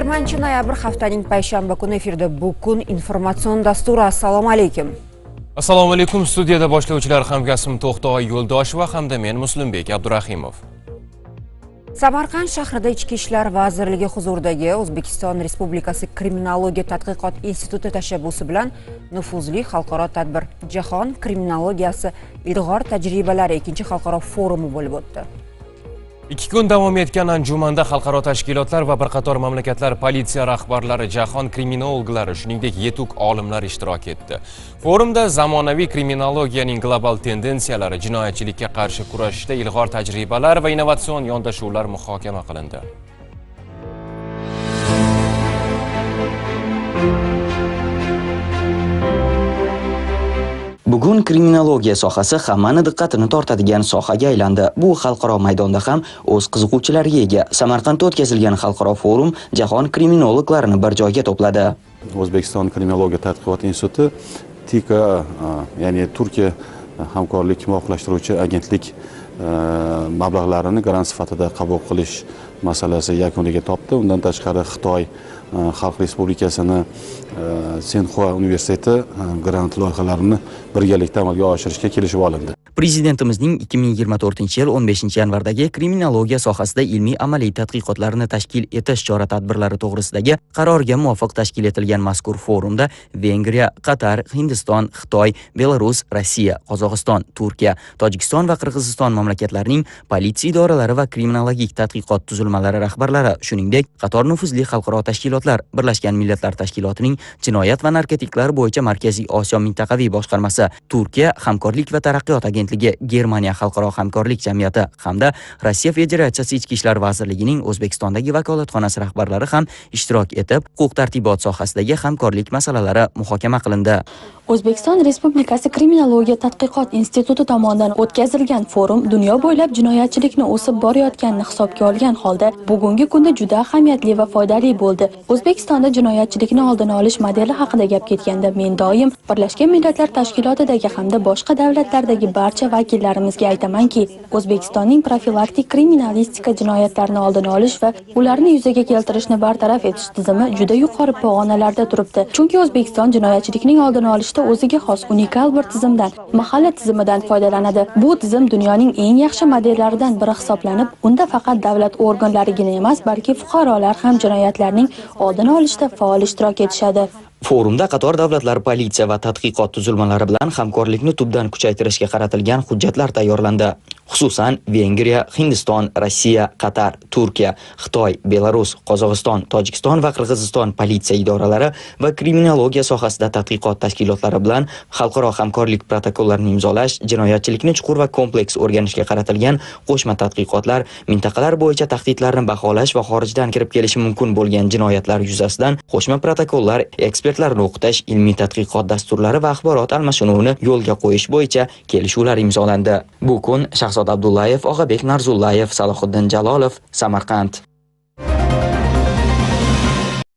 20-noyabr haftaning payshanba kuni efirda bu kun informatsion dasturi. Assalomu alaykum. Assalomu alaykum. Studiyada boshlovchilar hamkasbim To'xtoy Yo'ldosheva hamda men Muslimbek Abdurahimov. Samarqand shahrida Ichki ishlar vazirligi huzuridagi O'zbekiston Respublikasi Kriminologiya tadqiqot instituti tashabbusi bilan nufuzli xalqaro tadbir Jahon kriminologiyasi ilg'or tajribalari 2-xalqaro forumi bo'lib o'tdi. 2 kun davom etgan anjumanda xalqaro tashkilotlar va bir qator mamlakatlar politsiya rahbarlari, jahon kriminologlari, shuningdek yetuk olimlar ishtirok etdi. Forumda zamonaviy kriminologiyaning global tendensiyalari, jinoyatchilikka qarshi kurashishda ilg'or tajribalar va innovatsion yondashuvlar muhokama qilindi. Bugun kriminologiya sohasi hammani diqqatini tortadigan sohaga aylandi. Bu xalqaro maydonda ham o'z qiziquvchilariga ega. Samarqandda o'tkazilgan xalqaro forum jahon kriminologlarini bir joyga to'pladi. O'zbekiston Kriminologiya tadqiqot instituti TIKA, ya'ni Turkiya hamkorlik muvofiqlashtiruvchi agentlik mablag'larini grant sifatida qabul qilish masalasi yakuniga topdi. Undan tashqari Xitoy Xalq Respublikasini Senxua universiteti grant loyihalarini birgalikda amalga oshirishga kelishib olindi. Prezidentimizning 2024-yil 15-yanvardagi kriminologiya sohasida ilmiy amaliy tadqiqotlarni tashkil etish chora-tadbirlari to'g'risidagi qarorga muvofiq tashkil etilgan mazkur forumda Vengriya, Qatar, Hindiston, Xitoy, Belarus, Rossiya, Qozog'iston, Turkiya, Tojikiston va Qirg'iziston mamlakatlarining politsiya idoralari va kriminologik tadqiqot tuzilmalari rahbarlari, shuningdek, qator nufuzli xalqaro tashkilotlar, Birlashgan Millatlar Tashkilotining Jinoyat va narkotiklar bo'yicha Markaziy Osiyo mintaqaviy boshqarmasi, Turkiya hamkorlik va taraqqiyot agentligi, Germaniya xalqaro hamkorlik jamiyati hamda Rossiya Federatsiyasi Ichki ishlar vazirligining O'zbekistondagi vakolatxonasi rahbarlari ham ishtirok etib, huquq-tartibot sohasidagi hamkorlik masalalari muhokama qilindi. O'zbekiston Respublikasi Kriminologiya tadqiqot instituti tomonidan o'tkazilgan forum dunyo bo'ylab jinoyatchilikni o'sib borayotganini hisobga olgan holda bugungi kunda juda ahamiyatli va foydali bo'ldi. O'zbekistonda jinoyatchilikni oldini olish modeli haqida gap ketganda men doim Birlashgan Millatlar Tashkilotidagi hamda boshqa davlatlardagi barcha vakillarimizga aytamanki, O'zbekistonning profilaktik kriminalistika jinoyatlarni oldini olish va ularni yuzaga keltirishni bartaraf etish tizimi juda yuqori pog'onalarda turibdi. Chunki O'zbekiston jinoyatchilikning oldini olishda o'ziga xos unikal bir tizimdan, mahalla tizimidan foydalanadi. Bu tizim dunyoning eng yaxshi modellaridan biri hisoblanib, unda faqat davlat organlarigina emas, balki fuqarolar ham jinoyatlarning oldini olishda faol ishtirok etishadi. Forumda qator davlatlar politsiya va tadqiqot tuzilmalari bilan hamkorlikni tubdan kuchaytirishga qaratilgan hujjatlar tayyorlandi. Xususan, Vengriya, Hindiston, Rossiya, Qatar, Turkiya, Xitoy, Belarus, Qozog'iston, Tojikiston va Qirg'iziston politsiya idoralari va kriminologiya sohasida tadqiqot tashkilotlari bilan xalqaro hamkorlik protokollarini imzolash, jinoyatchilikni chuqur va kompleks o'rganishga qaratilgan qo'shma tadqiqotlar, mintaqalar bo'yicha tahdidlarni baholash va xorijdan kirib kelishi mumkin bo'lgan jinoyatlar yuzasidan qo'shma protokollar, ekspertlarni o'qitish, ilmiy tadqiqot dasturlari va axborot almashinuvini yo'lga qo'yish bo'yicha kelishuvlar imzolandi. Bu kun Shahzod Abdullayev, Og'abek Narzullayev, Salohiddin Jalolov, Samarqand.